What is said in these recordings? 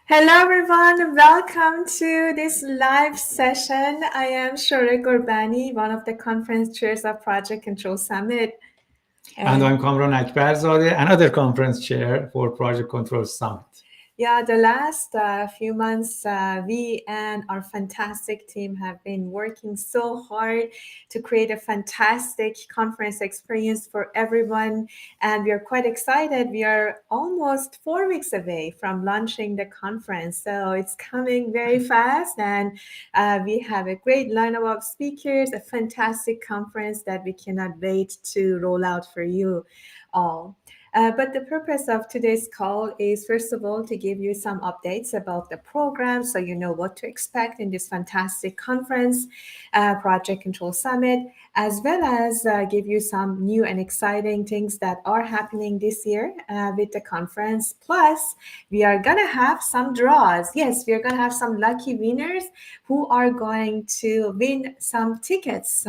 Hello everyone, welcome to this live session. I am Shohreh Ghorbani, one of the conference chairs of Project Control Summit. And I'm Kamran Akbarzadeh, another conference chair for Project Control Summit. Yeah, the last few months, we and our fantastic team have been working so hard to create a fantastic conference experience for everyone. And we are quite excited. We are almost 4 weeks away from launching the conference. So it's coming very fast. And we have a great lineup of speakers, a fantastic conference that we cannot wait to roll out for you all. But the purpose of today's call is, first of all, to give you some updates about the program so you know what to expect in this fantastic conference, Project Control Summit, as well as give you some new and exciting things that are happening this year with the conference. Plus, we are going to have some draws. Yes, we are going to have some lucky winners who are going to win some tickets,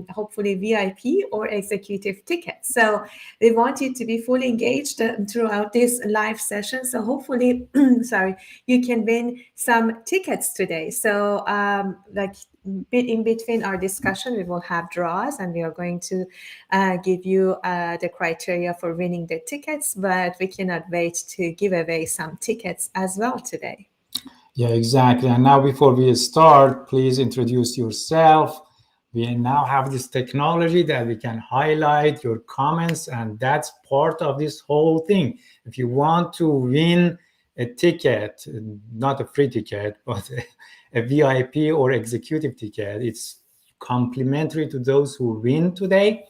hopefully VIP or executive tickets. So we want you to be fully engaged throughout this live session. So hopefully, sorry, you can win some tickets today. So in between our discussion, we will have draws and we are going to give you the criteria for winning the tickets, but we cannot wait to give away some tickets as well today. Yeah, exactly. And now, before we start, please introduce yourself. We now have this technology that we can highlight your comments, and that's part of this whole thing. If you want to win a ticket, not a free ticket, but a VIP or executive ticket, it's complimentary to those who win today.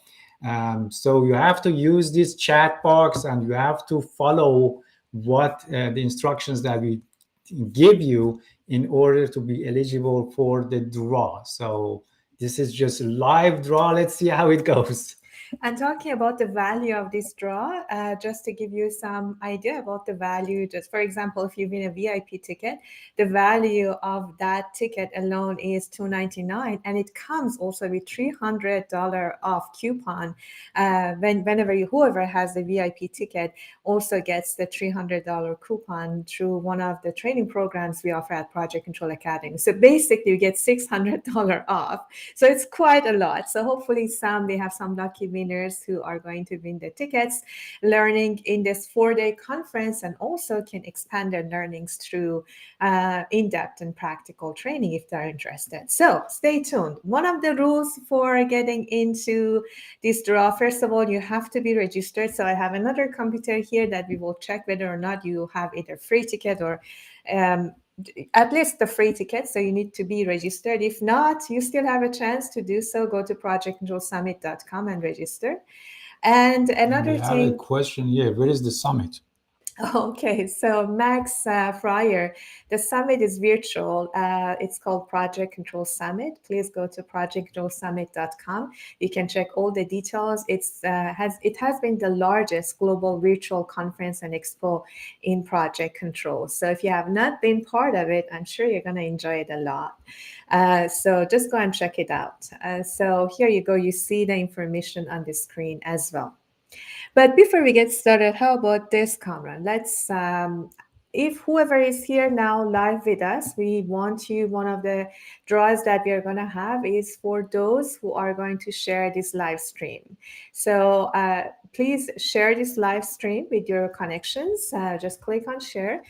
So you have to use this chat box and you have to follow what the instructions that we give you in order to be eligible for the draw. So this is just a live draw. Let's see how it goes. And talking about the value of this draw, just to give you some idea about the value, just for example, if you win a VIP ticket, the value of that ticket alone is $299, and it comes also with $300 off coupon. Whoever has the VIP ticket also gets the $300 coupon through one of the training programs we offer at Project Control Academy. So basically, you get $600 off. So it's quite a lot. So hopefully, we have some lucky winners who are going to win the tickets, learning in this 4-day conference, and also can expand their learnings through in-depth and practical training if they're interested. So stay tuned. One of the rules for getting into this draw, first of all, you have to be registered. So I have another computer here that we will check whether or not you have either free ticket or at least the free ticket. So you need to be registered. If not, you still have a chance to do so. Go to projectcontrolsummit.com and register. And another We have a thing. question here. Where is the summit? Okay, so Max Fryer, the summit is virtual. It's called Project Control Summit. Please go to projectcontrolsummit.com. You can check all the details. It has been the largest global virtual conference and expo in Project Control. So if you have not been part of it, I'm sure you're going to enjoy it a lot. So just go and check it out. So here you go. You see the information on the screen as well. But before we get started, how about this, Kamran? If whoever is here now live with us, we want you, one of the draws that we are going to have is for those who are going to share this live stream. So please share this live stream with your connections. Just click on share,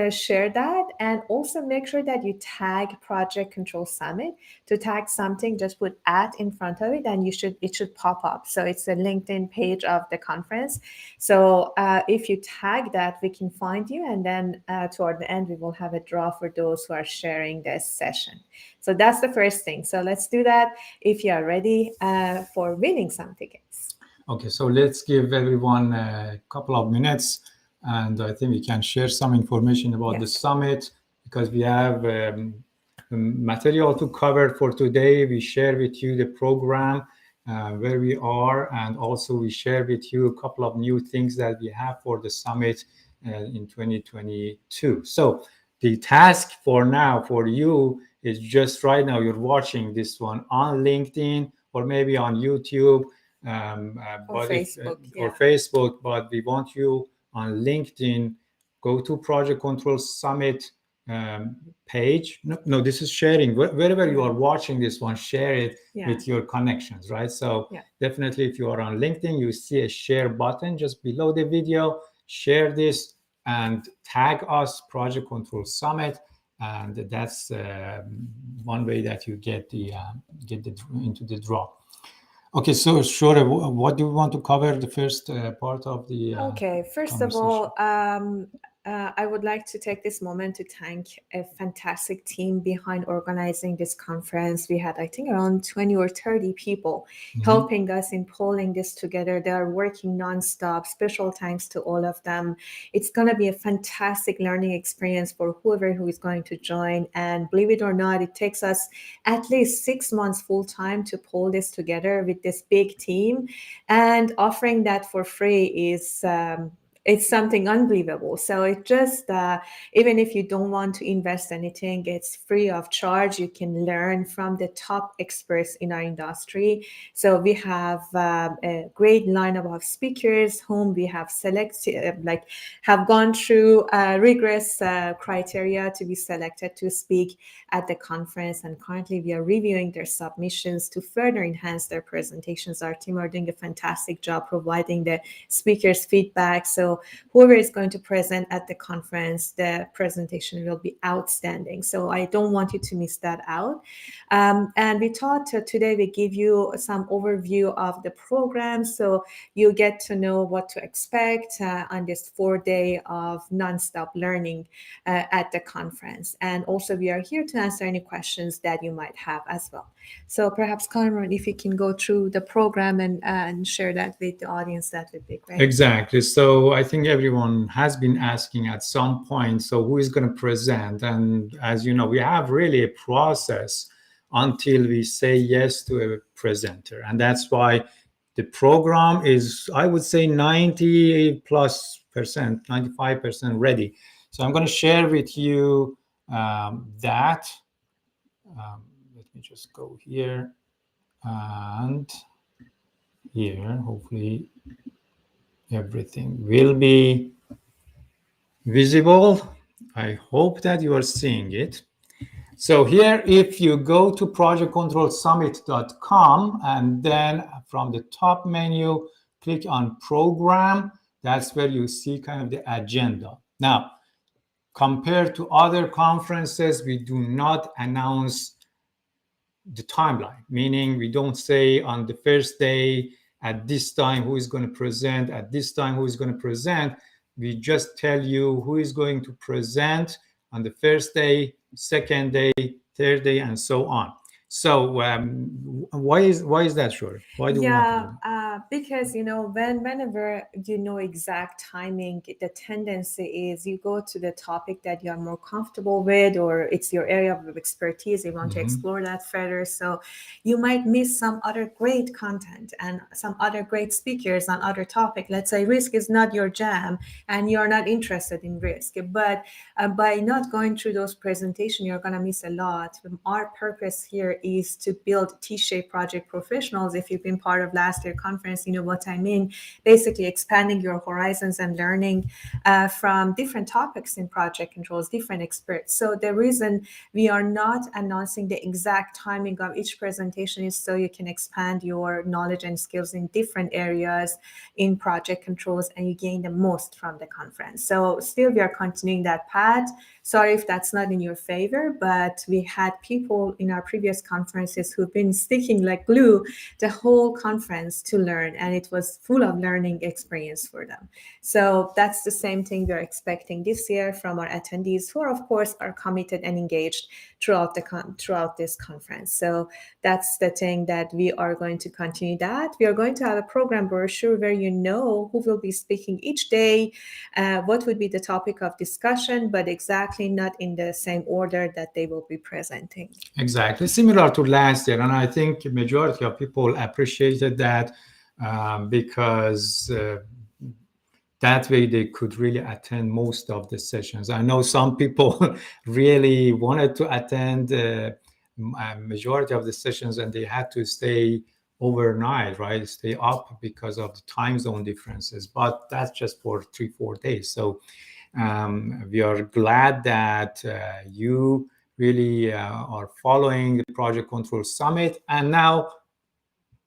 share that, and also make sure that you tag Project Control Summit. To tag something, just put @ in front of it, and it should pop up. So it's a LinkedIn page of the conference. So if you tag that, we can find you, and then toward the end, we will have a draw for those who are sharing this session. So that's the first thing. So let's do that if you are ready for winning some tickets. Okay, so let's give everyone a couple of minutes, and I think we can share some information about the summit because we have material to cover for today. We share with you the program, where we are, and also we share with you a couple of new things that we have for the summit in 2022. So the task for now for you is just right now you're watching this one on LinkedIn or maybe on YouTube. Or Facebook, or Facebook, but we want you on LinkedIn go to Project Control Summit page. No, this is sharing. Wherever you are watching this one, share it with your connections, right? So definitely, if you are on LinkedIn, you see a share button just below the video. Share this and tag us, Project Control Summit, and that's one way that you get into the draw. Okay, so Shohreh, what do you want to cover the first part of the Okay, first of all, I would like to take this moment to thank a fantastic team behind organizing this conference. We had, I think, around 20 or 30 people helping us in pulling this together. They are working nonstop. Special thanks to all of them. It's going to be a fantastic learning experience for whoever who is going to join. And believe it or not, it takes us at least 6 months full time to pull this together with this big team. And offering that for free is it's something unbelievable. So it just, even if you don't want to invest anything, it's free of charge. You can learn from the top experts in our industry. So we have a great lineup of speakers whom we have selected, have gone through rigorous criteria to be selected to speak at the conference. And currently we are reviewing their submissions to further enhance their presentations. Our team are doing a fantastic job providing the speakers feedback. So whoever is going to present at the conference, the presentation will be outstanding. So I don't want you to miss that out. And we thought today we give you some overview of the program, so you get to know what to expect on this 4-day of nonstop learning at the conference. And also we are here to answer any questions that you might have as well. So perhaps Kamran, if you can go through the program and share that with the audience, that would be great. Exactly. So I think everyone has been asking at some point, so who is going to present? And as you know, we have really a process until we say yes to a presenter. And that's why the program is, I would say, 90+%, 95% ready. So I'm going to share with you that. Let me just go here and here. Hopefully everything will be visible. I hope that you are seeing it. So here, if you go to projectcontrolsummit.com and then from the top menu, click on program, that's where you see kind of the agenda. Now, compared to other conferences, we do not announce the timeline, meaning we don't say on the first day at this time who is going to present, at this time who is going to present. We just tell you who is going to present on the first day, second day, third day, and so on. So why is that, Shohreh? Why do we want to do that? Because whenever you know exact timing, the tendency is you go to the topic that you are more comfortable with, or it's your area of expertise. You want to explore that further. So you might miss some other great content and some other great speakers on other topic. Let's say risk is not your jam and you're not interested in risk, but by not going through those presentations, you're going to miss a lot. Our purpose here is to build T-shaped project professionals. If you've been part of last year's conference, you know what I mean. Basically expanding your horizons and learning from different topics in project controls, different experts. So the reason we are not announcing the exact timing of each presentation is so you can expand your knowledge and skills in different areas in project controls and you gain the most from the conference. So still we are continuing that path. Sorry if that's not in your favor, but we had people in our previous conferences who've been sticking like glue the whole conference to learn, and it was full of learning experience for them. So that's the same thing we're expecting this year from our attendees, who of course are committed and engaged throughout this conference. So that's the thing that we are going to continue that. We are going to have a program brochure where you know who will be speaking each day, what would be the topic of discussion, but exactly not in the same order that they will be presenting. Exactly, similar to last year. And I think majority of people appreciated that because that way they could really attend most of the sessions. I know some people really wanted to attend majority of the sessions and they had to stay overnight, right? Stay up because of the time zone differences, but that's just for 3-4 days. So We are glad that you really are following the Project Control Summit. And now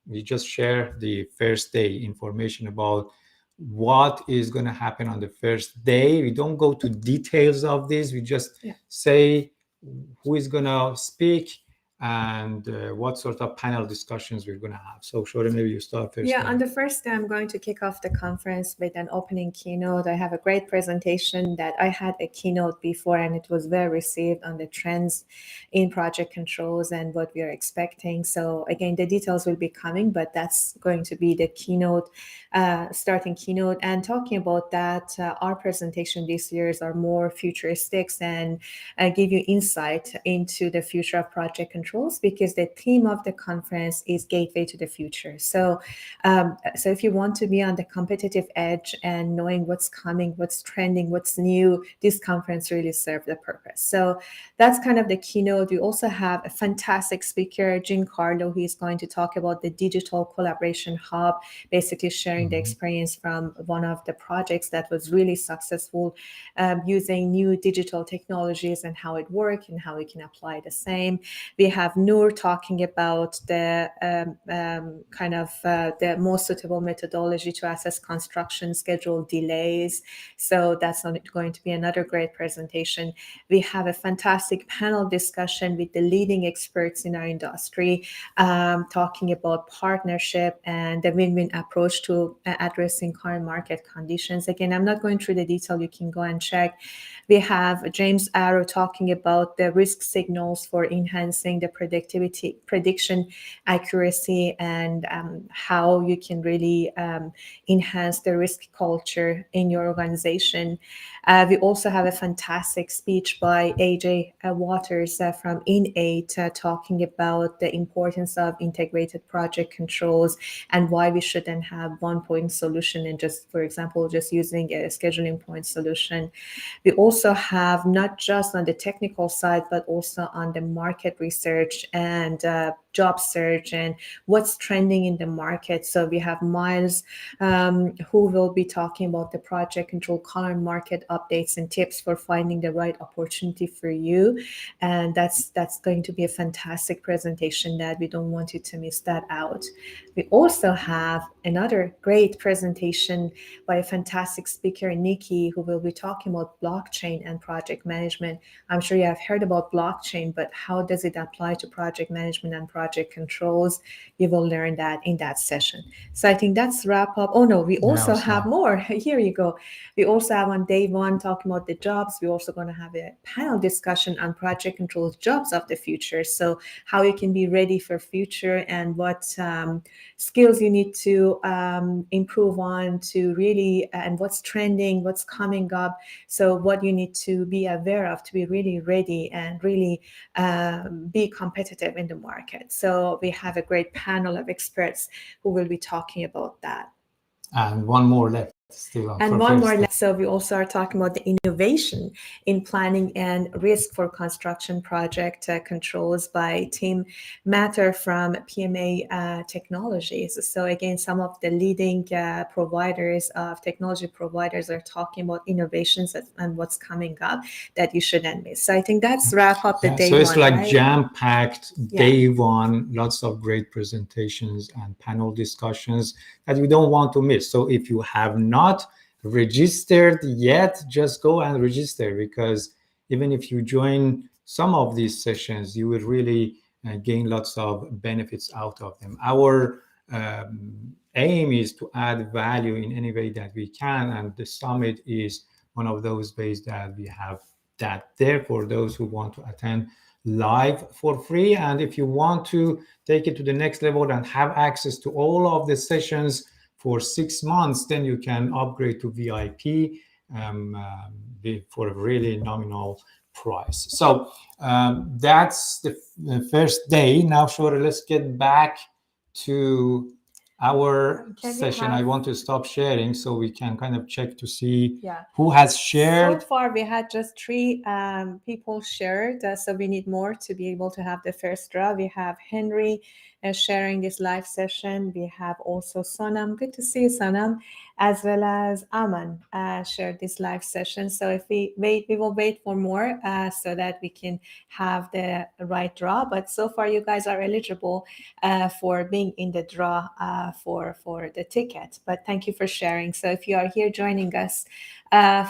we just share the first day information about what is going to happen on the first day. We don't go to details of this. We just say who is going to speak and what sort of panel discussions we're going to have. So Shohreh, maybe you start first. Yeah, on the first day, I'm going to kick off the conference with an opening keynote. I have a great presentation that I had a keynote before, and it was well received on the trends in project controls and what we are expecting. So again, the details will be coming, but that's going to be the keynote, starting keynote. And talking about that, our presentation this year are more futuristics and give you insight into the future of project controls, because the theme of the conference is Gateway to the Future. So if you want to be on the competitive edge and knowing what's coming, what's trending, what's new, this conference really served the purpose. So that's kind of the keynote. We also have a fantastic speaker, Giancarlo, who is going to talk about the Digital Collaboration Hub, basically sharing the experience from one of the projects that was really successful, using new digital technologies and how it works and how we can apply the same. We have Noor talking about the the most suitable methodology to assess construction schedule delays. So that's going to be another great presentation. We have a fantastic panel discussion with the leading experts in our industry, talking about partnership and the win-win approach to addressing current market conditions. Again, I'm not going through the detail. You can go and check. We have James Arrow talking about the risk signals for enhancing the prediction accuracy, and how you can really enhance the risk culture in your organization. We also have a fantastic speech by AJ Waters from In8 talking about the importance of integrated project controls and why we shouldn't have one point solution and just, for example, just using a scheduling point solution. We also have not just on the technical side, but also on the market research and job search and what's trending in the market. So we have Miles, who will be talking about the project control current market updates and tips for finding the right opportunity for you. And that's going to be a fantastic presentation that we don't want you to miss that out. We also have another great presentation by a fantastic speaker, Nikki, who will be talking about blockchain and project management. I'm sure you have heard about blockchain, but how does it apply to project management and project controls? You will learn that in that session. So I think that's wrap up. Oh no, we also have more. Here you go. We also have on day one talking about the jobs. We're also going to have a panel discussion on project controls jobs of the future. So how you can be ready for future and what skills you need to improve on to really, and what's trending, what's coming up. So what you need to be aware of to be really ready and really be competitive in the market. So we have a great panel of experts who will be talking about that. And one more left still. And one more left. So we also are talking about the innovation in planning and risk for construction project controls by Tim Matter from PMA Technologies. So again, some of the leading technology providers are talking about innovations and what's coming up that you shouldn't miss. So I think that's wrap up the day one. So it's like jam-packed day one, lots of great presentations and panel discussions that you don't want to miss. So if you have not registered yet, just go and register, because even if you join some of these sessions, you will really gain lots of benefits out of them. Our aim is to add value in any way that we can, and the summit is one of those ways that we have that there for those who want to attend live for free. And if you want to take it to the next level and have access to all of the sessions for 6 months, then you can upgrade to VIP for a really nominal price. So that's the first day. Now, Shohreh, let's get back to our Can we session, have- I want to stop sharing so we can kind of check to see Yeah. who has So shared. far, we had just 3 people shared, so we need more to be able to have the first draw. We have Henry sharing this live session. We have also Sonam. Good to see you, Sonam, as well as Aman shared this live session. So if we wait, we will wait for more so that we can have the right draw. But so far, you guys are eligible for being in the draw for the ticket. But thank you for sharing. So if you are here joining us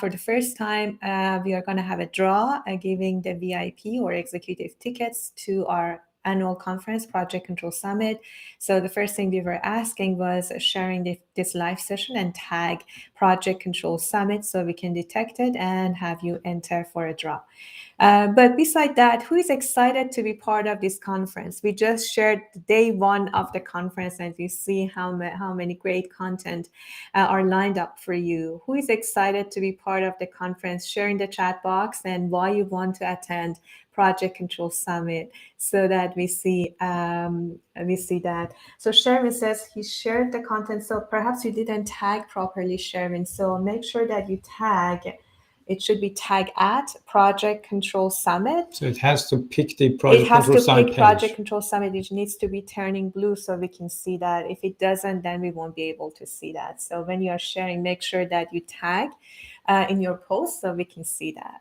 for the first time, we are going to have a draw giving the VIP or executive tickets to our annual conference, Project Control Summit. So the first thing we were asking was sharing this live session and tag Project Control Summit so we can detect it and have you enter for a draw. But beside that, who is excited to be part of this conference? We just shared day 1 of the conference, and you see how many great content are lined up for you. Who is excited to be part of the conference? Share in the chat box and why you want to attend Project Control Summit so that we see that. So Sherwin says he shared the content. So perhaps you didn't tag properly, Sherwin. So make sure that you tag. It should be tag at Project Control Summit. So it has to pick the Project Control Summit page. Project Control Summit. It needs to be turning blue so we can see that. If it doesn't, then we won't be able to see that. So when you are sharing, make sure that you tag in your post so we can see that.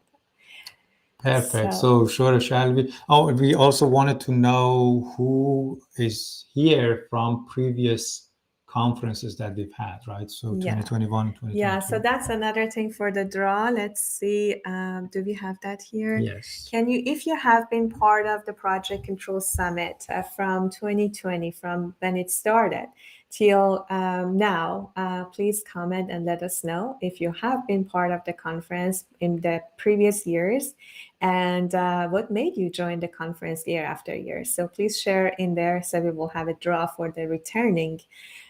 Perfect. So Shohreh, shall we? Oh, we also wanted to know who is here from previous conferences that we've had, right? So 2021, 2022. Yeah, so that's another thing for the draw. Let's see, do we have that here? Yes. Can you, if you have been part of the Project Control Summit from 2020, from when it started till now, please comment and let us know if you have been part of the conference in the previous years and what made you join the conference year after year. So please share in there so we will have a draw for the returning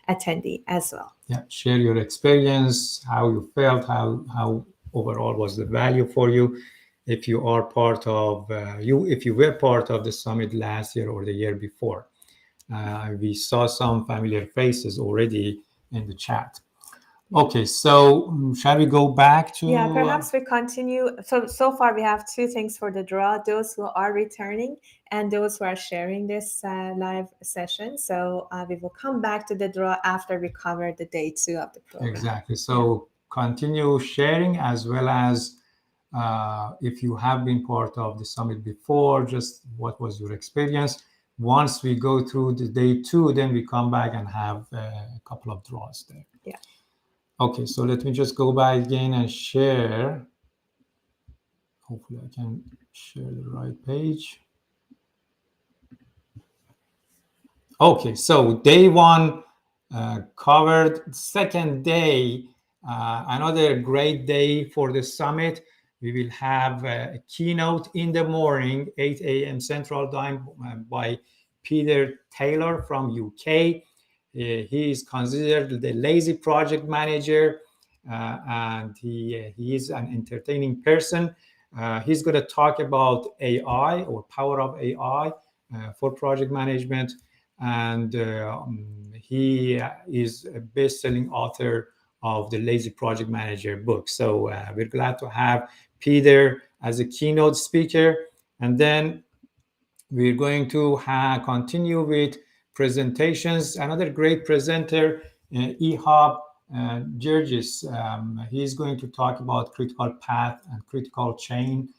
attendee as well. Yeah, share your experience, how you felt, how overall was the value for you. If you are part of if you were part of the summit last year or the year before. We saw some familiar faces already in the chat. Okay, so shall we go back to? Yeah, perhaps we continue. So far we have 2 things for the draw: those who are returning and those who are sharing this live session. So we will come back to the draw after we cover the day 2 of the program. Exactly. So continue sharing, as well as if you have been part of the summit before, just what was your experience. Once we go through the day 2, then we come back and have a couple of draws there. Yeah. Okay, so let me just go back again and share. Hopefully I can share the right page. Okay, so day 1 covered. Second day, another great day for the summit. We will have a keynote in the morning, 8 a.m. Central Time by Peter Taylor from UK. He is considered the lazy project manager, and he is an entertaining person. He's going to talk about AI, or power of AI for project management. And he is a best-selling author of the Lazy Project Manager book. So we're glad to have Peter as a keynote speaker. And then we're going to continue with presentations. Another great presenter, Ihab Georges. He's going to talk about critical path and critical chain,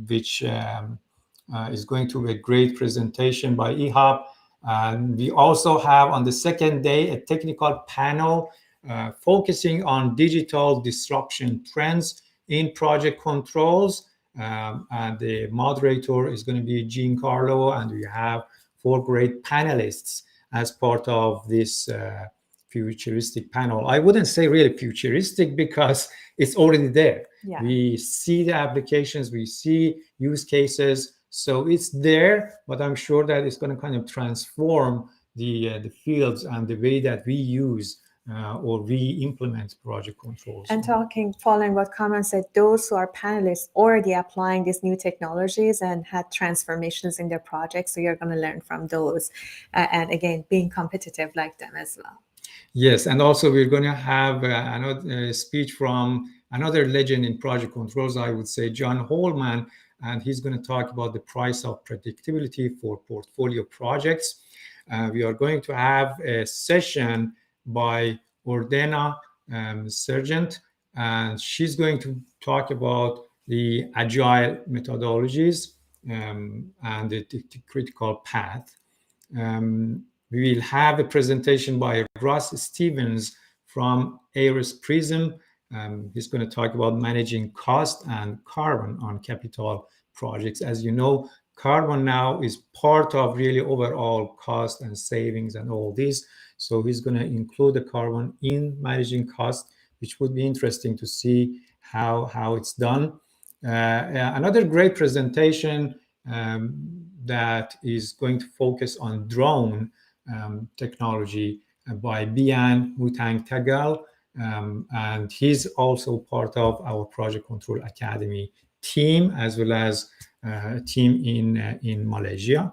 which is going to be a great presentation by Ihab. And we also have on the second day a technical panel focusing on digital disruption trends in project controls. And the moderator is going to be Giancarlo, and we have 4 great panelists as part of this futuristic panel. I wouldn't say really futuristic because it's already there. Yeah. We see the applications, we see use cases, so it's there, but I'm sure that it's going to kind of transform the fields and the way that we use or we implement project controls. And following what Kamran said, those who are panelists already applying these new technologies and had transformations in their projects, so you're going to learn from those, and again, being competitive like them as well. Yes, and also we're going to have another speech from another legend in project controls, I would say, John Holman, and he's going to talk about the price of predictability for portfolio projects. We are going to have a session by Ordena Sergeant, and she's going to talk about the agile methodologies and the critical path. We will have a presentation by Ross Stevens from Ares Prism. He's going to talk about managing cost and carbon on capital projects. As you know, carbon now is part of really overall cost and savings and all this. So he's going to include the carbon in managing cost, which would be interesting to see how it's done. Another great presentation that is going to focus on drone technology by Bian Mutang Tagal, and he's also part of our Project Control Academy team, as well as a team in Malaysia.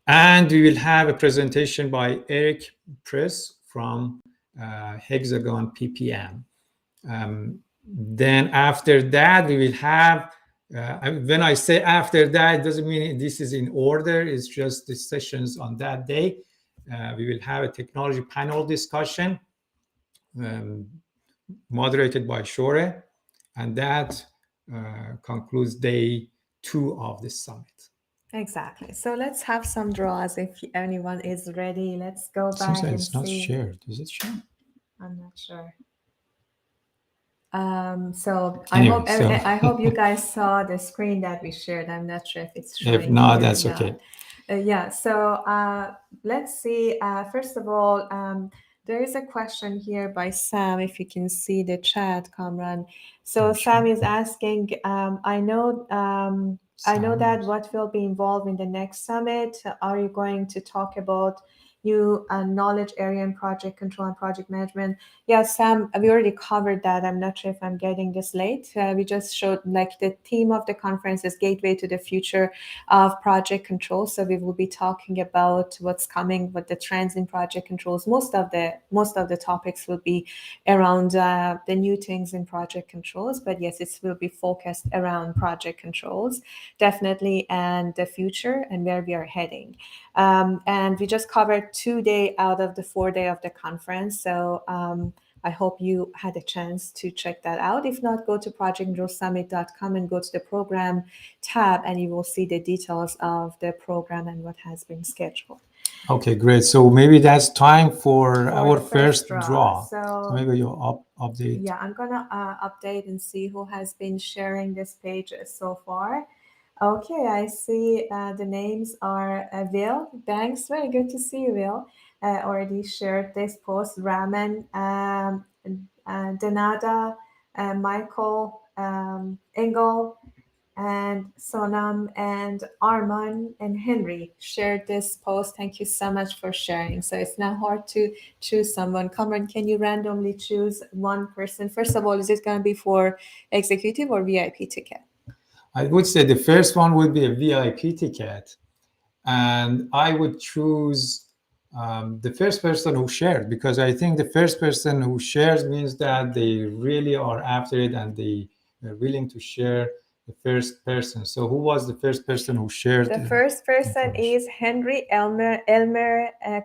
And we will have a presentation by Eric Press from Hexagon PPM. Then after that, we will have, when I say after that, it doesn't mean this is in order, it's just the sessions on that day. We will have a technology panel discussion moderated by Shohreh, and that concludes day 2 of the summit. Exactly. So let's have some draws if anyone is ready. Let's go back Seems like it's not see. shared. Is it shared? I'm not sure. So Anyway, I hope you guys saw the screen that we shared. I'm not sure if it's showing. If not, that's okay. Yeah. So let's see. First of all, there is a question here by Sam. If you can see the chat, Kamran. So Sam is asking. I know that what will be involved in the next summit. Are you going to talk about new knowledge area in project control and project management? Yeah, Sam, we already covered that. I'm not sure if I'm getting this late. We just showed like the theme of the conference is Gateway to the Future of Project Control. So we will be talking about what's coming, what the trends in project controls. Most of the topics will be around the new things in project controls. But yes, it will be focused around project controls, definitely, and the future and where we are heading. And we just covered 2 days out of the 4 days of the conference. So I hope you had a chance to check that out. If not, go to projectcontrolsummit.com and go to the program tab, and you will see the details of the program and what has been scheduled. Okay, great. So maybe that's time for our first draw. So maybe you'll update. Yeah, I'm going to update and see who has been sharing this page so far. Okay, I see the names are Will. Thanks, very good to see you, Will. Already shared this post. Raman, Danada, Michael, Engel, and Sonam, and Arman, and Henry shared this post. Thank you so much for sharing. So it's not hard to choose someone. Kamran, can you randomly choose one person? First of all, is it going to be for executive or VIP ticket? I would say the first one would be a VIP ticket, and I would choose the first person who shared, because I think the first person who shares means that they really are after it and they are willing to share the first person. So who was the first person who shared? The first person is Henry Elmer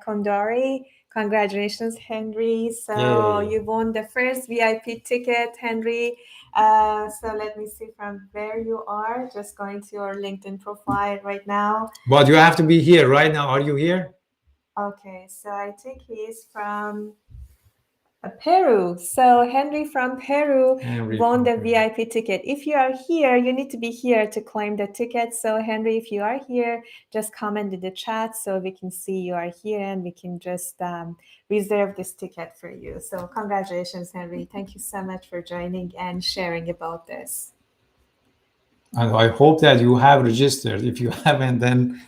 Kondari. Congratulations, Henry. So you won the first VIP ticket, Henry. So let me see from where you are. Just going to your LinkedIn profile right now. But you have to be here right now. Are you here? Okay, so I think he is from Peru. So Henry from Peru won the VIP ticket. If you are here, you need to be here to claim the ticket. So Henry, if you are here, just comment in the chat so we can see you are here and we can just reserve this ticket for you. So congratulations, Henry. Thank you so much for joining and sharing about this. And I hope that you have registered. If you haven't, then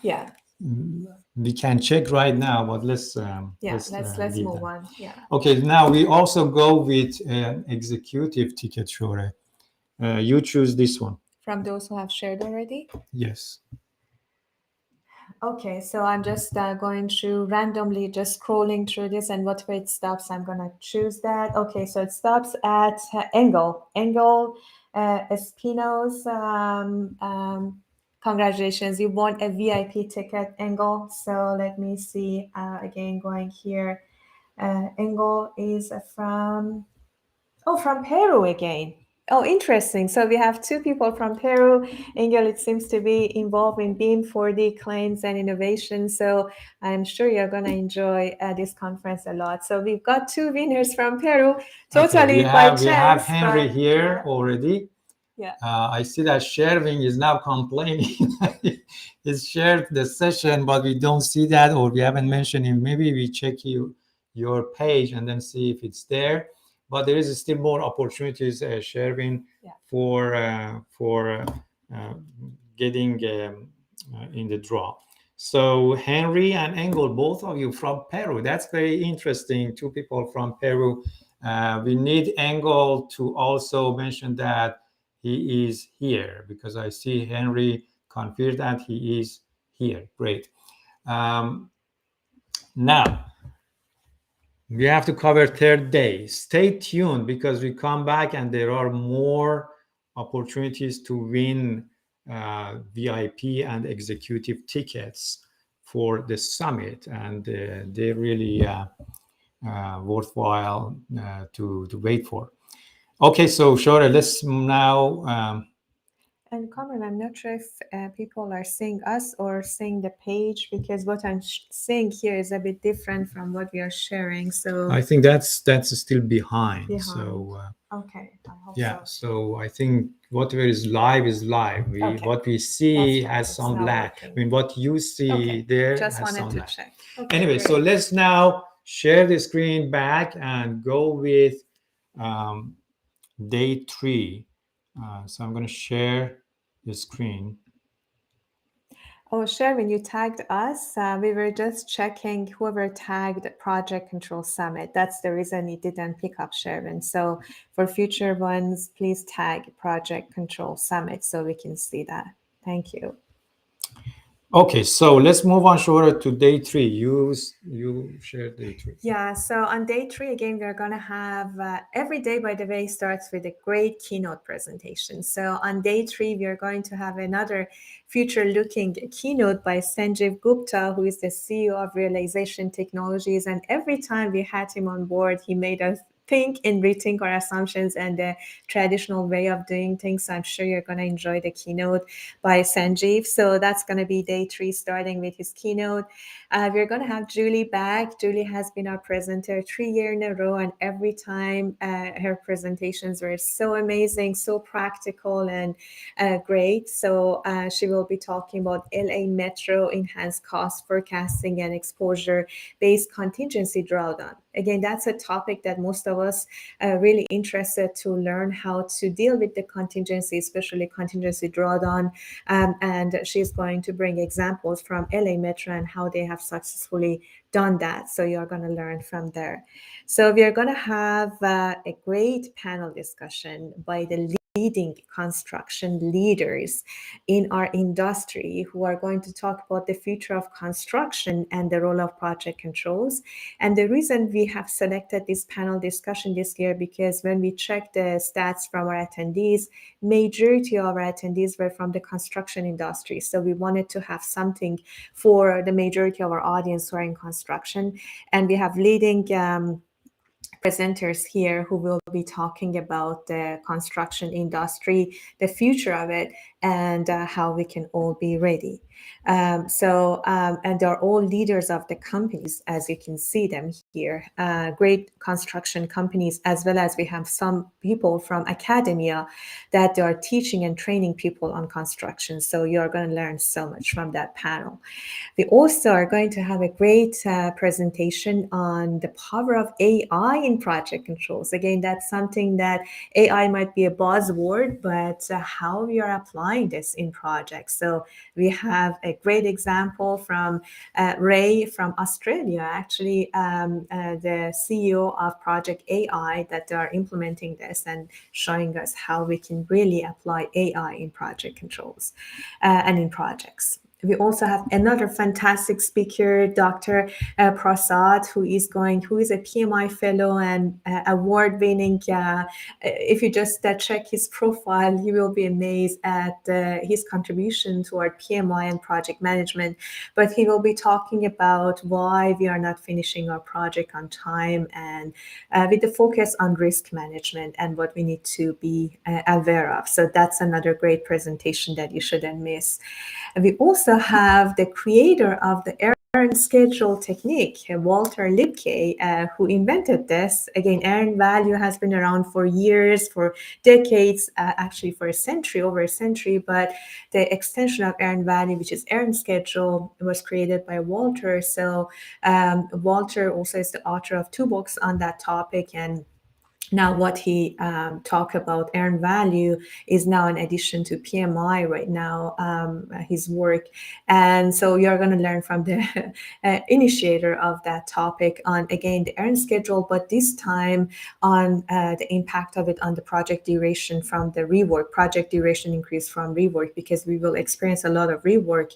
We can check right now, but Yeah, let's leave move that. on. Yeah. Okay, now we also go with executive ticket, Shohreh. You choose this one. From those who have shared already. Yes. Okay, so I'm just going through randomly, just scrolling through this, and whatever it stops, I'm gonna choose that. Okay, so it stops at Engel Espinos. Congratulations, you won a VIP ticket, Engel. So let me see. Again, going here. Engel is from Peru again. Oh, interesting. So we have two people from Peru. Engel, it seems to be involved in BEAM 4D claims and innovation. So I'm sure you're going to enjoy this conference a lot. So we've got two winners from Peru, totally by we have chance. Henry But here already. yeah. I see that Shervin is now complaining. He's shared the session, but we don't see that, or we haven't mentioned him. Maybe we check your page and then see if it's there. But there is still more opportunities, Shervin, Yeah. for getting in the draw. So Henry and Engel, both of you from Peru. That's very interesting. Two people from Peru. We need Engel to also mention that he is here, because I see Henry confirmed that he is here. Great. Now we have to cover third day. Stay tuned, because we come back and there are more opportunities to win VIP and executive tickets for the summit, and they're really worthwhile to wait for. Okay, so Shohreh, let's now. And Kamran, I'm not sure if people are seeing us or seeing the page, because what I'm seeing here is a bit different from what we are sharing. So I think that's still behind. So okay, I hope yeah, so. so I think whatever is live is live. Okay. What we see That's fine. has It's some not lag. working. I mean, what you see Okay. there Just has wanted some to lag. check. Okay, Anyway, so great. let's now share the screen back and go with day 3. So I'm going to share the screen. Oh, sure. When you tagged us, we were just checking whoever tagged Project Control Summit. That's the reason it didn't pick up, Sherwin. So for future ones, please tag Project Control Summit so we can see that. Thank you. Okay, so let's move on, Shohreh, to day 3. You shared day 3. Yeah, so on day 3, again, we're going to have every day, by the way, starts with a great keynote presentation. So on day 3, we are going to have another future-looking keynote by Sanjeev Gupta, who is the CEO of Realization Technologies. And every time we had him on board, he made us think and rethink our assumptions and the traditional way of doing things. So I'm sure you're going to enjoy the keynote by Sanjeev. So that's going to be day 3, starting with his keynote. We're going to have Julie back. Julie has been our presenter 3 years in a row, and every time her presentations were so amazing, so practical and great. So she will be talking about LA Metro enhanced cost forecasting and exposure-based contingency drawdown. Again, that's a topic that most of us are really interested to learn how to deal with the contingency, especially contingency drawdown. And she's going to bring examples from LA Metro and how they have successfully done that. So you're going to learn from there. So we are going to have a great panel discussion by the leading construction leaders in our industry, who are going to talk about the future of construction and the role of project controls. And the reason we have selected this panel discussion this year, because when we checked the stats from our attendees, majority of our attendees were from the construction industry. So we wanted to have something for the majority of our audience who are in construction. And we have leading presenters here who will be talking about the construction industry, the future of it, and how we can all be ready. And they're all leaders of the companies, as you can see them here, great construction companies, as well as we have some people from academia that they are teaching and training people on construction. So you're going to learn so much from that panel. We also are going to have a great presentation on the power of AI in project controls. Again, that that's something that AI might be a buzzword, but how we are applying this in projects. So we have a great example from Ray from Australia, actually, the CEO of Project AI, that they are implementing this and showing us how we can really apply AI in project controls and in projects. We also have another fantastic speaker, Dr. Prasad, who is a PMI fellow and award-winning. If you just check his profile, you will be amazed at his contribution toward PMI and project management. But he will be talking about why we are not finishing our project on time, and with the focus on risk management and what we need to be aware of. So that's another great presentation that you shouldn't miss. And we also have the creator of the earn schedule technique, Walter Lipke, who invented this. Again, earned value has been around for years, for decades, actually for a century, over a century, but the extension of earned value, which is earned schedule, was created by Walter. So Walter also is the author of 2 books on that topic, and now what he talked about earned value is now an addition to PMI right now, his work. And so you're going to learn from the initiator of that topic on, again, the earned schedule, but this time on the impact of it on the project duration from the rework, project duration increase from rework, because we will experience a lot of rework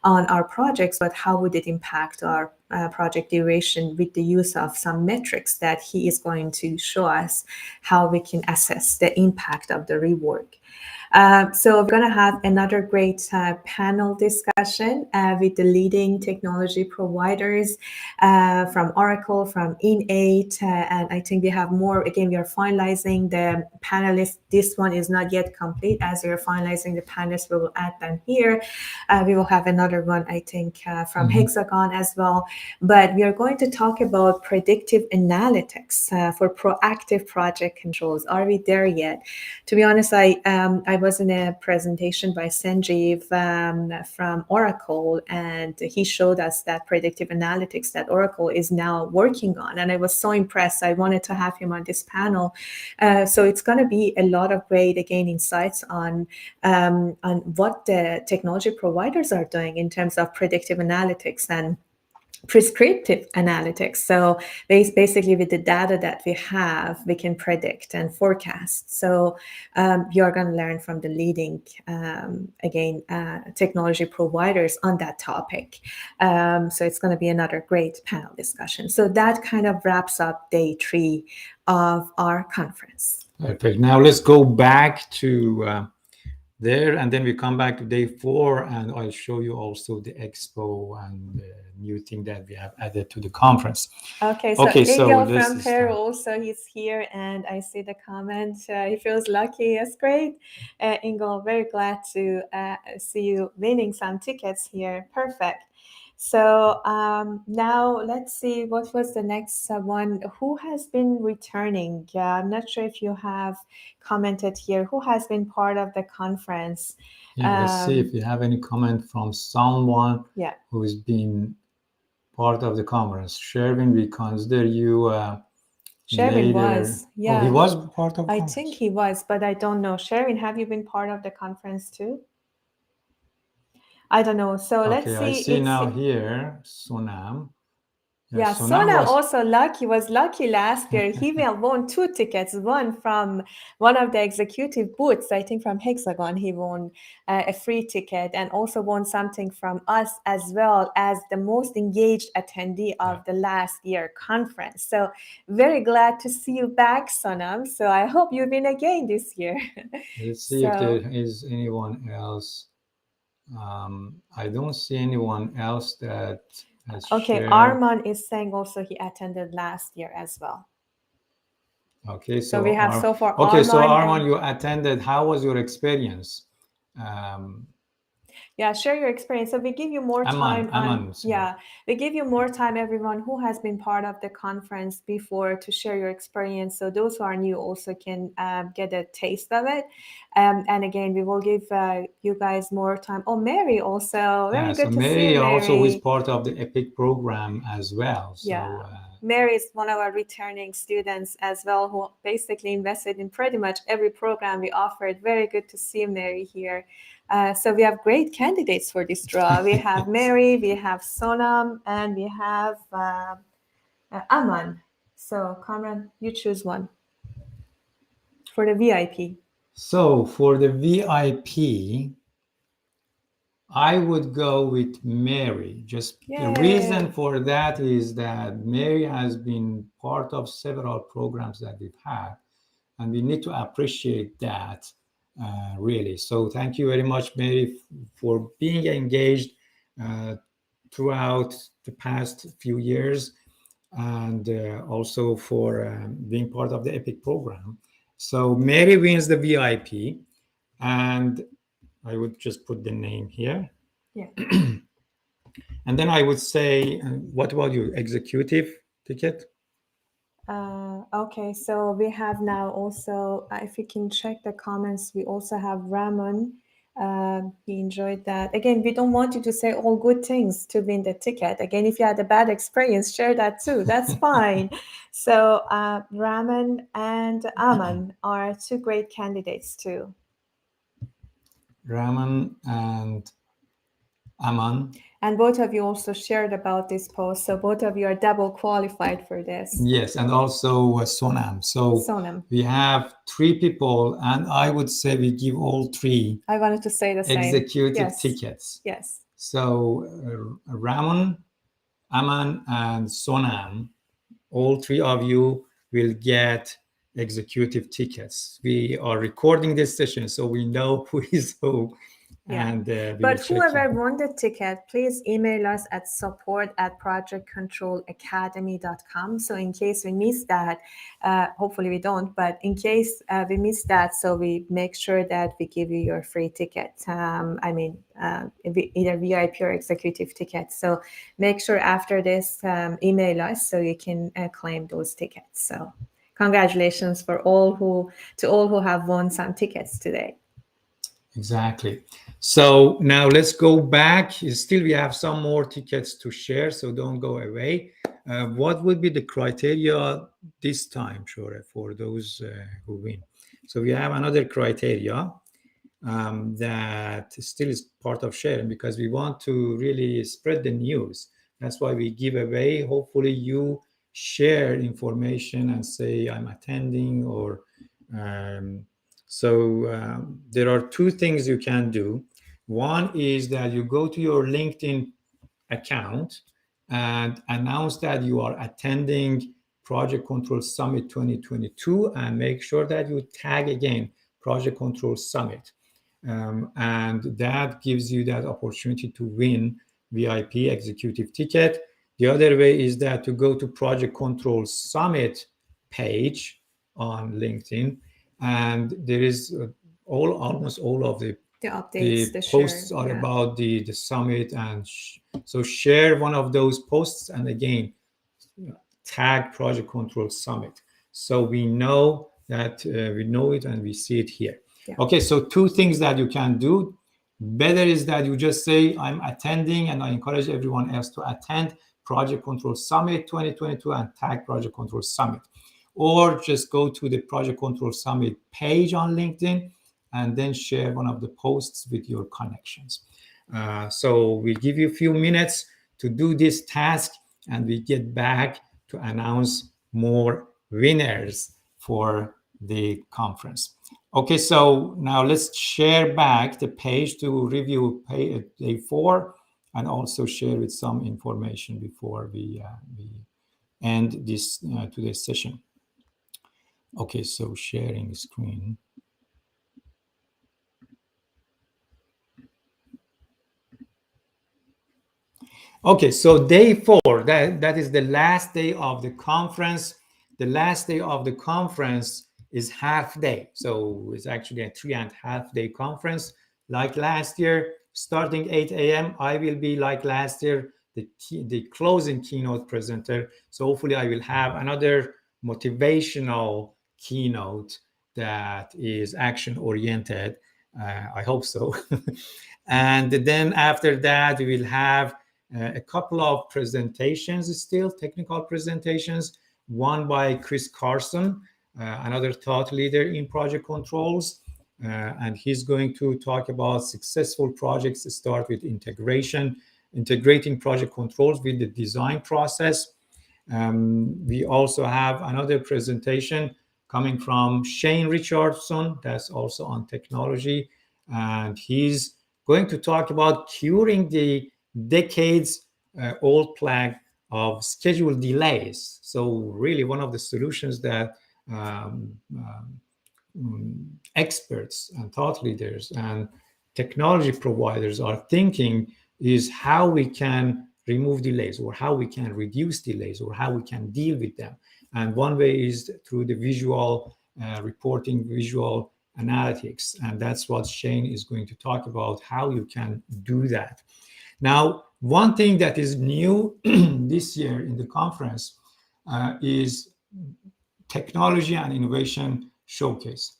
on our projects, but how would it impact our project duration with the use of some metrics that he is going to show us how we can assess the impact of the rework. So we're going to have another great panel discussion with the leading technology providers from Oracle, from Innate, and I think we have more. Again, we are finalizing the panelists. This one is not yet complete. As we are finalizing the panelists, we will add them here. We will have another one, I think, from Hexagon as well. But we are going to talk about predictive analytics for proactive project controls. Are we there yet? To be honest, I was in a presentation by Sanjeev from Oracle, and he showed us that predictive analytics that Oracle is now working on. And I was so impressed. I wanted to have him on this panel. So it's going to be a lot of great, again, insights on what the technology providers are doing in terms of predictive analytics and prescriptive analytics. So basically with the data that we have, we can predict and forecast. So you're going to learn from the leading, again, technology providers on that topic. So it's going to be another great panel discussion. So that kind of wraps up day 3 of our conference. Perfect. Now let's go back to there, and then we come back to day 4, and I'll show you also the expo and the new thing that we have added to the conference. Okay, so Igel from Peru also, he's here, and I see the comment. He feels lucky. That's great. Igel, very glad to see you winning some tickets here. Perfect. So now let's see, what was the next one? Who has been returning? I'm not sure if you have commented here. Who has been part of the conference? Yeah, let's see if you have any comment from someone who's been part of the conference. Sherwin, we consider you Sherwin was, Oh, he was part of the conference? I think he was, but I don't know. Sherwin, have you been part of the conference too? I don't know. So let's see. I see now here, Sonam. Yeah, Sonam also lucky, was lucky last year. He won 2 tickets, one from one of the executive booths, I think from Hexagon. He won a free ticket, and also won something from us as well as the most engaged attendee of the last year conference. So very glad to see you back, Sonam. So I hope you win again this year. Let's see if there is anyone else. I don't see anyone else that has shared. Arman is saying also he attended last year as well. Okay, so we have so far okay, Arman. So Arman, you attended. How was your experience? Yeah, share your experience. So we give you more time. We give you more time, everyone who has been part of the conference before, to share your experience. So those who are new also can get a taste of it. And again, we will give you guys more time. Oh, Mary also. Very good to see you, Mary. Mary also is part of the EPIC program as well. So Mary is one of our returning students as well, who basically invested in pretty much every program we offered. Very good to see Mary here. So we have great candidates for this draw. We have Mary, we have Sonam, and we have Aman. So Kamran, you choose one for the VIP. So for the VIP, I would go with Mary. Just Yay. the reason for that is that Mary has been part of several programs that we've had, and we need to appreciate that really. So thank you very much, Mary, for being engaged throughout the past few years, and also for being part of the EPIC program. So Mary wins the VIP, and I would just put the name here. Yeah. And then I would say, what about you? Executive ticket? Okay, so we have now also, if you can check the comments, we also have Ramon. He enjoyed that. Again, we don't want you to say all good things to win the ticket. Again, if you had a bad experience, share that too. That's fine. So Ramon and Aman are two great candidates too. Rahman and Aman. And both of you also shared about this post. So both of you are double qualified for this. Yes, and also Sonam. So Sonam. we have three people, and I would say we give all three I wanted to say the same. executive tickets. Yes. So Ramon, Aman, and Sonam, all three of you will get executive tickets. We are recording this session, so we know who is who. Yeah. And but whoever won the ticket, please email us at support@projectcontrolacademy.com. So in case we miss that, hopefully we don't, but in case we miss that, so we make sure that we give you your free ticket. Either VIP or executive tickets. So make sure after this, email us so you can claim those tickets. So congratulations to all who have won some tickets today. Exactly. So now let's go back. Still, we have some more tickets to share, so don't go away. What would be the criteria this time, Shohreh, for those who win? So we have another criteria that still is part of sharing, because we want to really spread the news. That's why we give away. Hopefully you share information and say, I'm attending, or there are two things you can do. One is that you go to your LinkedIn account and announce that you are attending Project Control Summit 2022, and make sure that you tag again Project Control Summit. And that gives you that opportunity to win VIP executive ticket. The other way is that to go to Project Control Summit page on LinkedIn, and there is almost all of the updates, the posts are about the summit, and so share one of those posts, and again tag Project Control Summit, so we know that we know it and we see it here. Okay, so two things that you can do. Better is that you just say, I'm attending, and I encourage everyone else to attend Project Control Summit 2022 and tag Project Control Summit. Or just go to the Project Control Summit page on LinkedIn and then share one of the posts with your connections. So we give you a few minutes to do this task, and we get back to announce more winners for the conference. Okay, so now let's share back the page to review day 4, and also share with some information before we end this today's session. Okay, so sharing screen. Okay, so day 4, that is the last day of the conference. The last day of the conference is half day. So it's actually a 3.5 day conference. Like last year, starting 8 a.m., I will be like last year, the closing keynote presenter. So hopefully I will have another motivational keynote that is action oriented. I hope so. And then after that, we will have a couple of presentations still, technical presentations, one by Chris Carson, another thought leader in project controls. And he's going to talk about successful projects that start with integrating project controls with the design process. We also have another presentation coming from Shane Richardson, that's also on technology. And he's going to talk about curing the decades old plague of schedule delays. So really one of the solutions that experts and thought leaders and technology providers are thinking is how we can remove delays, or how we can reduce delays, or how we can deal with them. And one way is through the visual reporting, visual analytics. And that's what Shane is going to talk about, how you can do that. Now, one thing that is new this year in the conference is technology and innovation showcase.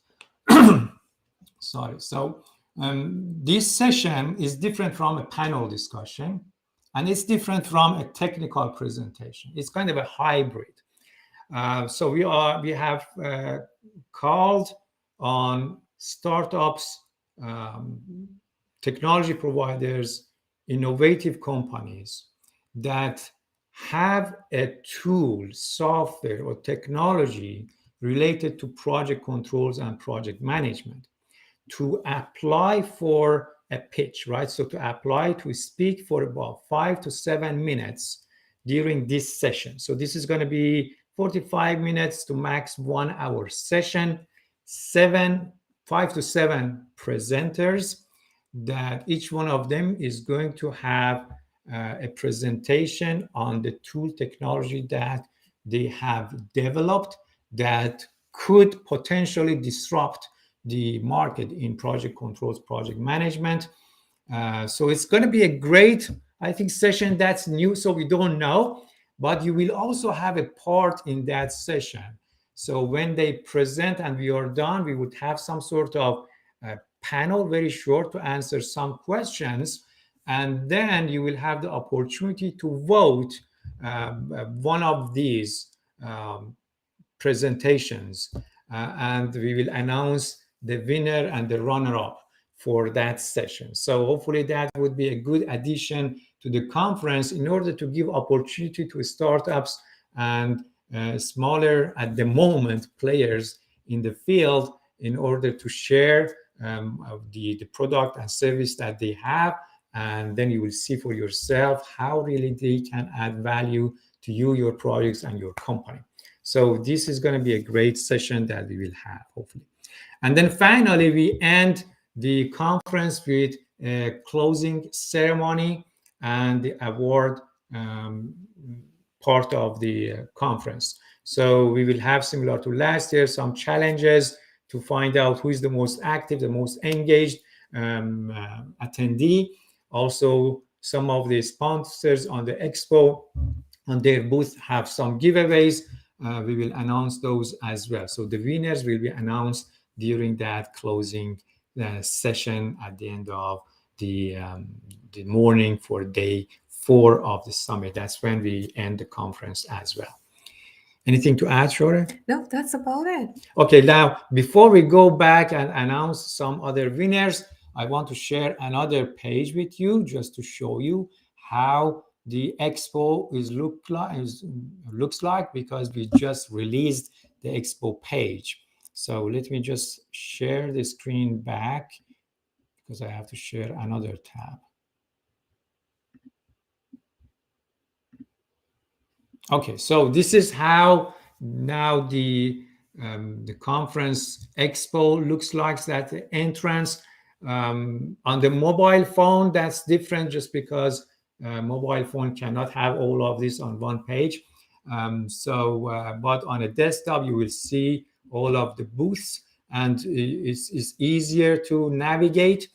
Sorry. So this session is different from a panel discussion, and it's different from a technical presentation. It's kind of a hybrid. So we have called on startups, technology providers, innovative companies that have a tool, software, or technology related to project controls and project management to apply for a pitch, right? So to apply to speak for about 5 to 7 minutes during this session. So this is going to be 45 minutes to max 1 hour session, 5 to 7 presenters, that each one of them is going to have a presentation on the tool technology that they have developed that could potentially disrupt the market in project controls, project management. So it's going to be a great, I think, session that's new, so we don't know, but you will also have a part in that session. So when they present and we are done, we would have some sort of panel, very short, to answer some questions. And then you will have the opportunity to vote one of these presentations. And we will announce the winner and the runner-up for that session. So hopefully that would be a good addition to the conference in order to give opportunity to startups and smaller, at the moment, players in the field in order to share the product and service that they have. And then you will see for yourself how really they can add value to you, your projects, and your company. So this is going to be a great session that we will have, hopefully. And then finally, we end the conference with a closing ceremony and the award part of the conference. So we will have, similar to last year, some challenges to find out who is the most active, the most engaged attendee. Also, some of the sponsors on the expo, on their booth, have some giveaways. We will announce those as well. So the winners will be announced during that closing session at the end of the morning for day 4 of the summit. That's when we end the conference as well. Anything to add, Shohreh? No, that's about it. Okay, now before we go back and announce some other winners, I want to share another page with you just to show you how the expo looks like, because we just released the expo page. So let me just share the screen back, because I have to share another tab. Okay, so this is how now the conference expo looks like. That the entrance on the mobile phone, that's different, just because mobile phone cannot have all of this on one page. But on a desktop, you will see all of the booths, and it's easier to navigate,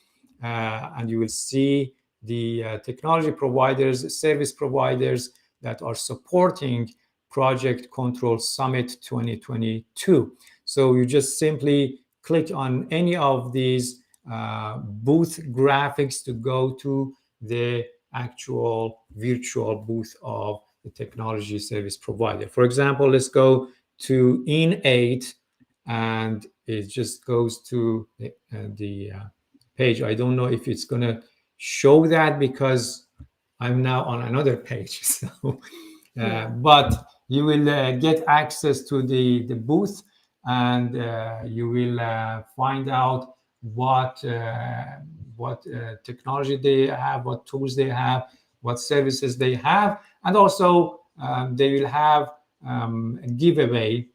and you will see the technology providers, service providers that are supporting Project Control Summit 2022. So you just simply click on any of these booth graphics to go to the actual virtual booth of the technology service provider. For example, let's go to In8, and it just goes to the page. I don't know if it's going to show that because I'm now on another page. So, but you will get access to the booth, and you will find out what technology they have, what tools they have, what services they have, and also they will have a giveaway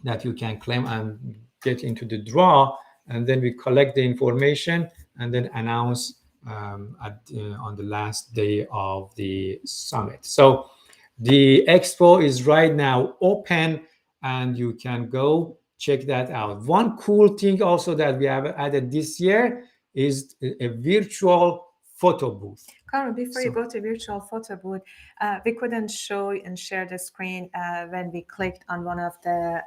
that you can claim and get into the draw, and then we collect the information and then announce on the last day of the summit. So the expo is right now open, and you can go check that out. One cool thing also that we have added this year is a virtual photo booth. Kamran, before you go to virtual photo booth, we couldn't show and share the screen when we clicked on one of the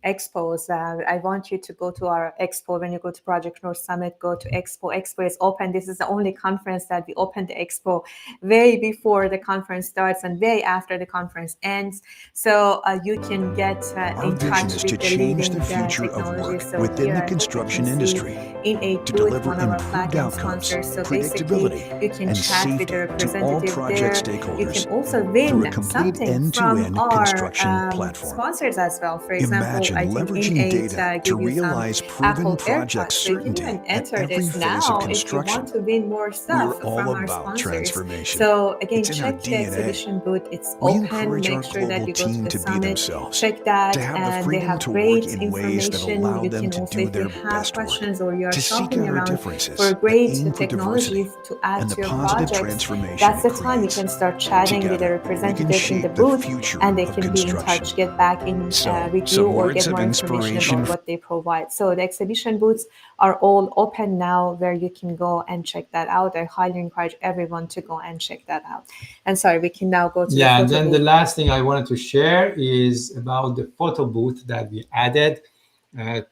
expos. I want you to go to our expo. When you go to Project North Summit, go to expo. Expo is open. This is the only conference that we opened the expo way before the conference starts and way after the conference ends. So you can get in touch with the leading technology. So within the construction industry In8 to booth, deliver one of our improved platinum outcomes, sponsors. So predictability, basically, you can and chat with safety the to all representative project there. You stakeholders can also through a win complete something end-to-end from our construction platform. sponsors as well. For example, Imagine I think leveraging In8 data to give you some realize proven Apple project AirPods. So you can certainty even at enter every this phase now of if you construction. want to win more stuff We're all from our about sponsors. transformation. So again, It's in our check the DNA. exhibition booth. It's We open. encourage our Make sure that global you go to team the to be summit. themselves, Check that, to have the and they freedom have to great work in ways that information. allow You them can to also, do if you their have best work, questions or you're to seek shopping out our around differences, for and great aim for technology diversity, to add and to the your positive projects, transformation that's it the time you creates. can start chatting with a Together, we can representative in the shape the booth, future and they of can be in construction. touch, get back in So, with some you, or words get of more information inspiration about what they provide. So the exhibition booths are all open now, where you can go and check that out. I highly encourage everyone to go and check that out. And sorry, we can now go to the And photo then booth. the last thing I wanted to share is about the photo booth that we added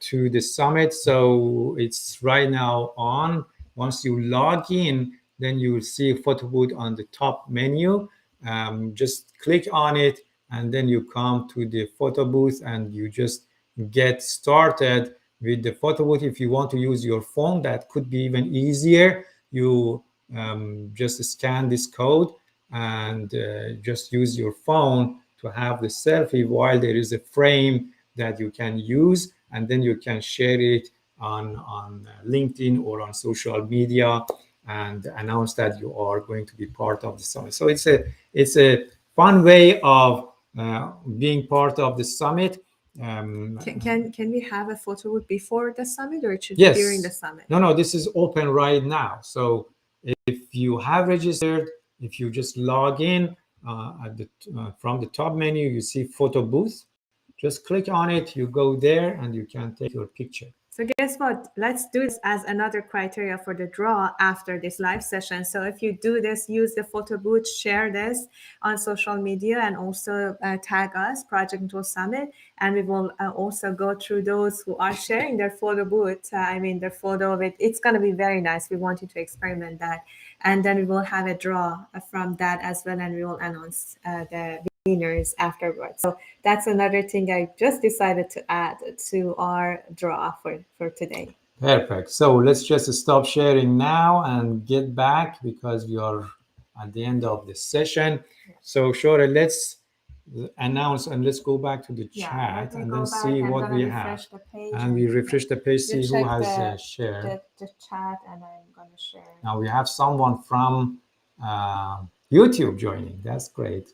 to the summit. So it's right now on. Once you log in, then you will see a photo booth on the top menu. Just click on it, and then you come to the photo booth, and you just get started with the photo booth. If you want to use your phone, that could be even easier. You just scan this code and just use your phone to have the selfie while there is a frame that you can use, and then you can share it on LinkedIn or on social media and announce that you are going to be part of the summit. So it's a fun way of being part of the summit. Can we have a photo booth before the summit, or it should Yes. be during the summit? No, this is open right now. So if you have registered, if you just log in from the top menu, you see photo booth. Just click on it, you go there, and you can take your picture. So guess what? Let's do this as another criteria for the draw after this live session. So if you do this, use the photo booth, share this on social media, and also tag us, Project Tool Summit. And we will also go through those who are sharing their photo booth. Their photo of it. It's going to be very nice. We want you to experiment that. And then we will have a draw from that as well. And we will announce the winners afterwards. So that's another thing I just decided to add to our draw for today. Perfect. So let's just stop sharing now and get back, because we are at the end of the session. So Shohreh, let's announce, and let's go back to the chat and then see what we have. And we refresh the page, see who has shared. The chat, and I'm going to share. Now we have someone from YouTube joining. That's great.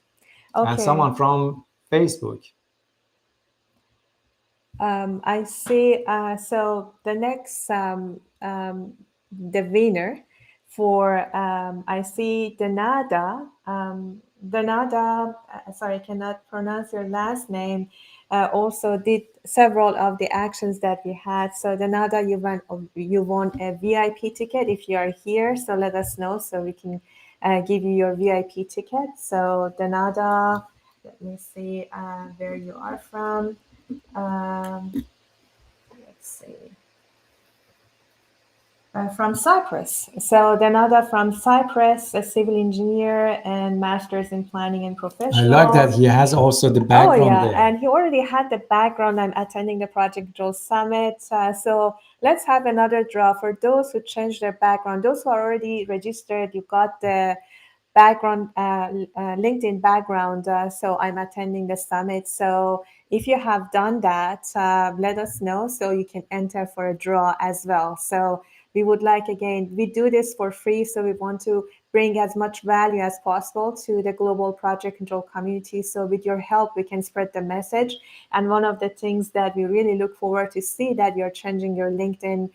Okay. And someone from Facebook. I see. So the next, the winner for, I see Danada. Danada, sorry, I cannot pronounce your last name. Also did several of the actions that we had. So Danada, you won a VIP ticket if you are here. So let us know so we can give you your VIP ticket. So Danada, let me see where you are from. Let's see. From Cyprus. So Danada from Cyprus, a civil engineer and master's in planning and professional. I like that he has also the Oh background yeah, there. and he already had the background. I'm attending the Project Control Summit. So let's have another draw for those who changed their background. Those who are already registered, you got the background, LinkedIn background. So I'm attending the summit. So if you have done that, let us know so you can enter for a draw as well. So we would like, again, we do this for free. So we want to bring as much value as possible to the global project control community. So with your help, we can spread the message. And one of the things that we really look forward to see that you're changing your LinkedIn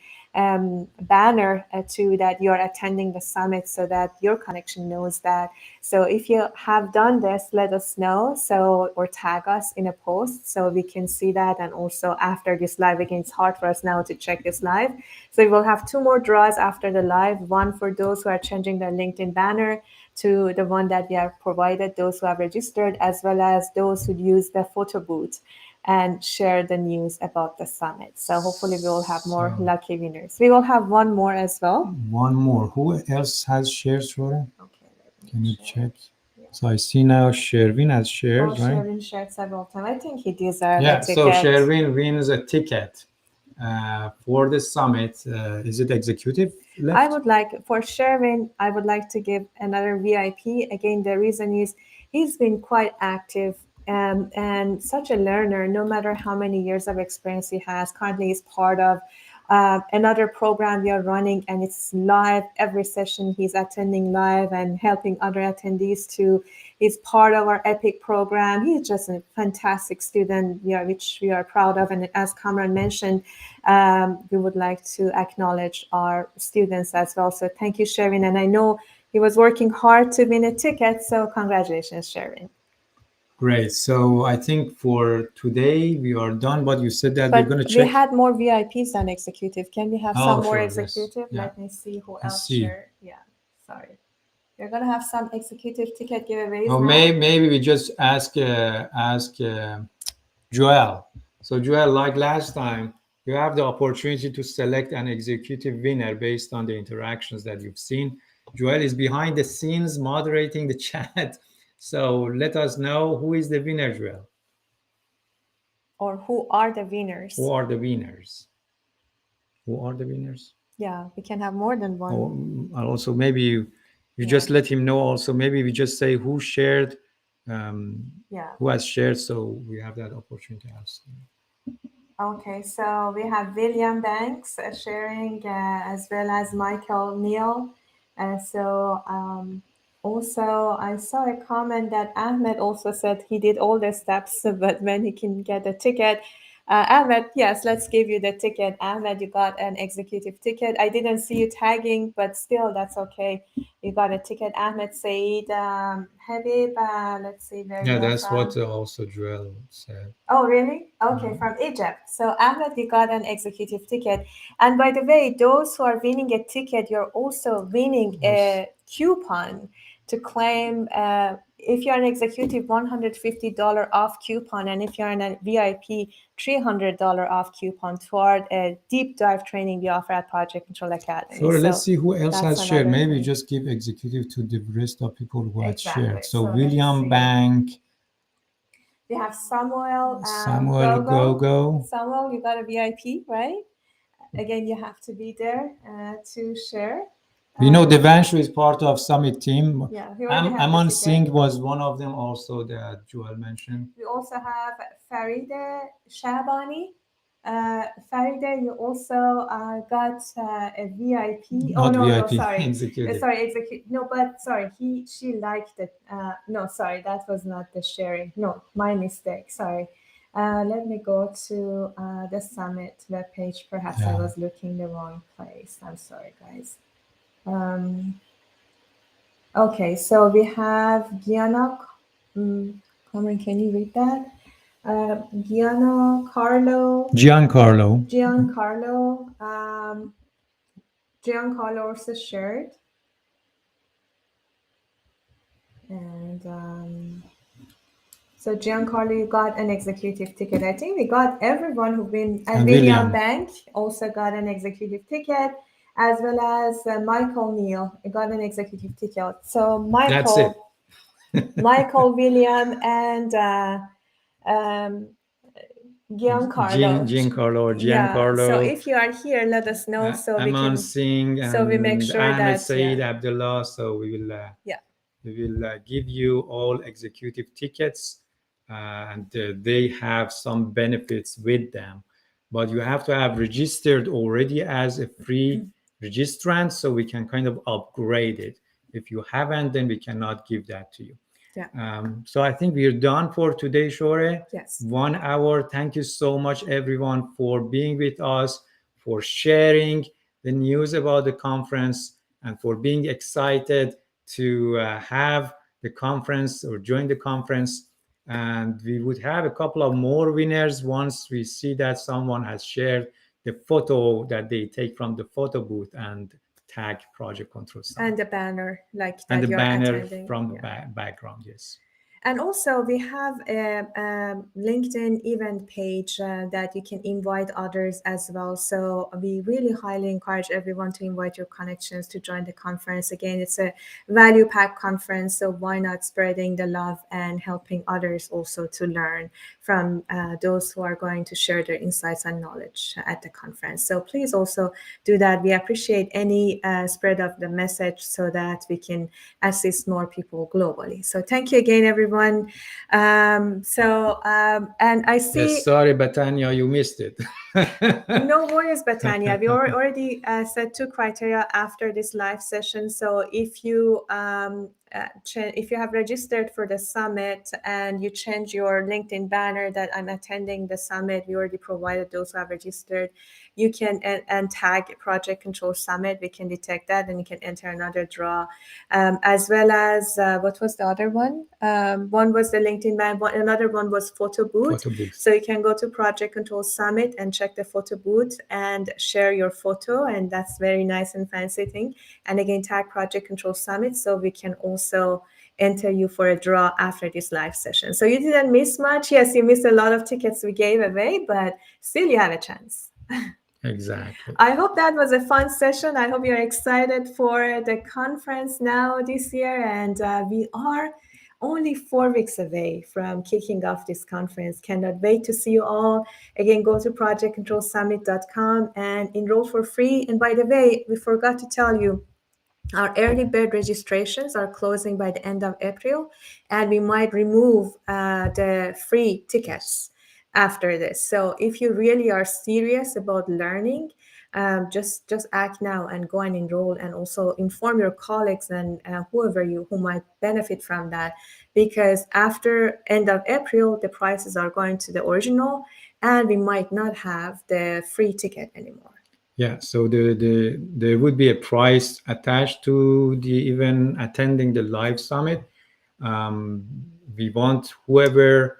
banner to that you're attending the summit so that your connection knows that. So if you have done this, let us know. So, or tag us in a post so we can see that. And also after this live, again, it's hard for us now to check this live. So we will have 2 more draws after the live, one for those who are changing their LinkedIn banner to the one that we have provided, those who have registered, as well as those who use the photo booth and share the news about the summit. So hopefully we will have more lucky winners. We will have one more as well. One more. Who else has shared, Shohreh? Okay, let me Can you check? Yeah. So I see now Sherwin has shared, right? Sherwin shared several times. I think he deserves Yeah, a ticket. so Sherwin wins a ticket for the summit. Is it executive left? I would like, for Sherwin, I would like to give another VIP. Again, the reason is he's been quite active and such a learner, no matter how many years of experience he has. Currently, he's part of another program we are running, and it's live. Every session he's attending live and helping other attendees to. He's part of our EPIC program. He's just a fantastic student, which we are proud of. And as Kamran mentioned, we would like to acknowledge our students as well. So thank you, Sherwin. And I know he was working hard to win a ticket. So congratulations, Sherwin. Great. So I think for today we are done. But you said that we're going to check. We had more VIPs than executive. Can we have some more sure, executive? Yes. Let me see who else shared. Yeah, sorry. We're going to have some executive ticket giveaways. Oh, maybe we just ask Joel. So Joel, like last time, you have the opportunity to select an executive winner based on the interactions that you've seen. Joel is behind the scenes moderating the chat. So let us know who is the winner, Joel. Or who are the winners? Who are the winners? Who are the winners? Yeah, we can have more than one. Also, maybe you just let him know. Also, maybe we just say who shared, who has shared, so we have that opportunity to ask. Okay, so we have William Banks sharing as well as Michael Neal. Also, I saw a comment that Ahmed also said he did all the steps, but when he can get a ticket. Ahmed, yes, let's give you the ticket. Ahmed, you got an executive ticket. I didn't see you tagging, but still, that's okay. You got a ticket. Ahmed Said, Habib, let's see where Yeah, that's from. What also Joel said. Oh, really? Okay, from Egypt. So Ahmed, you got an executive ticket. And by the way, those who are winning a ticket, you're also winning a coupon to claim, if you're an executive, $150 off coupon. And if you're in a VIP, $300 off coupon toward a deep dive training we offer at Project Control Academy. So let's see who else has shared. Maybe just give executive to the rest of people who had shared. So William Bank. We have Samuel Gogo. Samuel, you got a VIP, right? Again, you have to be there to share. We know Devanshu is part of Summit team. Yeah, Aman Singh was one of them also that Joel mentioned. We also have Farida Shabani. Farida, you also got a VIP. Not VIP, sorry. Executive. Sorry, executive. No, but sorry, she liked it. No, sorry, that was not the sharing. No, my mistake. Sorry. Let me go to the Summit webpage. Perhaps I was looking the wrong place. I'm sorry, guys. Okay, so we have Gianna. Kamran, can you read that? Giancarlo also shared. And so Giancarlo, you got an executive ticket. I think we got everyone who been, and William Bank also got an executive ticket. as well as Michael Neal got an executive ticket. So That's it. Michael, William, and um, Giancarlo. Giancarlo or Yeah. So Giancarlo, if you are here, let us know so we Aman can. Singh, So we make and sure Ahmed that Saeed yeah. Abdullah. So Yeah. we will give you all executive tickets, and they have some benefits with them. But you have to have registered already as a free registrant, so we can kind of upgrade it. If you haven't, then we cannot give that to you. Yeah. So I think we're done for today, Shohreh. Yes. 1 hour. Thank you so much, everyone, for being with us, for sharing the news about the conference, and for being excited to have the conference or join the conference. And we would have a couple of more winners once we see that someone has shared the photo that they take from the photo booth and tag Project Control Summit. And the banner, like And that the you're banner attending. from the background, yes. And also we have a LinkedIn event page that you can invite others as well. So we really highly encourage everyone to invite your connections to join the conference. Again, it's a value pack conference, so why not spreading the love and helping others also to learn from those who are going to share their insights and knowledge at the conference. So please also do that. We appreciate any spread of the message so that we can assist more people globally. So thank you again, everyone. And I see. Yes, sorry, Batania, you missed it. No worries, Batania. We already set 2 criteria after this live session. So if you have registered for the summit and you change your LinkedIn banner that I'm attending the summit, we already provided those who have registered. You can and tag Project Control Summit. We can detect that, and you can enter another draw, as well as what was the other one? One was the LinkedIn banner. Another one was photo booth. So you can go to Project Control Summit and check the photo booth and share your photo, and that's very nice and fancy thing. And again, tag Project Control Summit so we can also enter you for a draw after this live session. So you didn't miss much. Yes, you missed a lot of tickets we gave away, but still you have a chance. Exactly. I hope that was a fun session. I hope you're excited for the conference now this year. And we are only 4 weeks away from kicking off this conference. Cannot wait to see you all. Again, go to projectcontrolsummit.com and enroll for free. And by the way, we forgot to tell you, our early bird registrations are closing by the end of April, and we might remove the free tickets after this. So if you really are serious about learning, just act now and go and enroll, and also inform your colleagues and who might benefit from that, because after end of April, the prices are going to the original, and we might not have the free ticket anymore. Yeah, so there would be a price attached to the even attending the live summit. We want whoever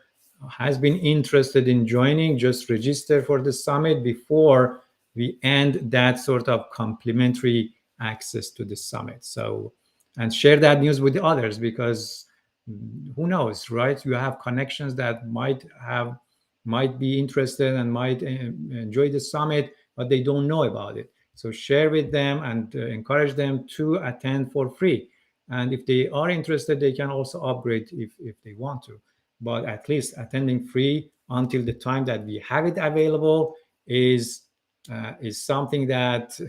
has been interested in joining, just register for the summit before we end that sort of complimentary access to the summit. So, and share that news with the others, because who knows, right? You have connections that might be interested and might enjoy the summit, but they don't know about it. So share with them and encourage them to attend for free. And if they are interested, they can also upgrade if they want to. But at least attending free until the time that we have it available is something that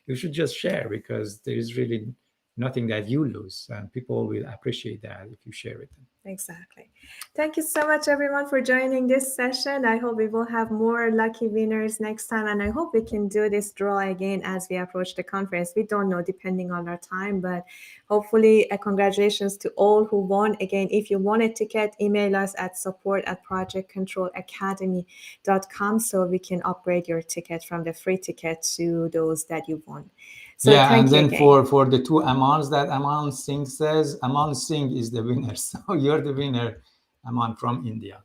you should just share, because there is really nothing that you lose, and people will appreciate that if you share with them. Exactly. Thank you so much, everyone, for joining this session. I hope we will have more lucky winners next time, and I hope we can do this draw again as we approach the conference. We don't know, depending on our time, but hopefully, congratulations to all who won. Again, if you want a ticket, email us at support@projectcontrolacademy.com so we can upgrade your ticket from the free ticket to those that you won. So yeah, and then again. for the 2 Amans that Aman Singh says, Aman Singh is the winner. So you're the winner, Aman from India.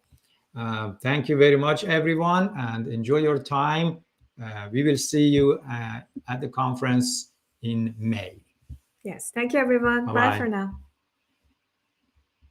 Thank you very much, everyone, and enjoy your time. We will see you at the conference in May. Yes, thank you, everyone. Bye-bye. Bye for now.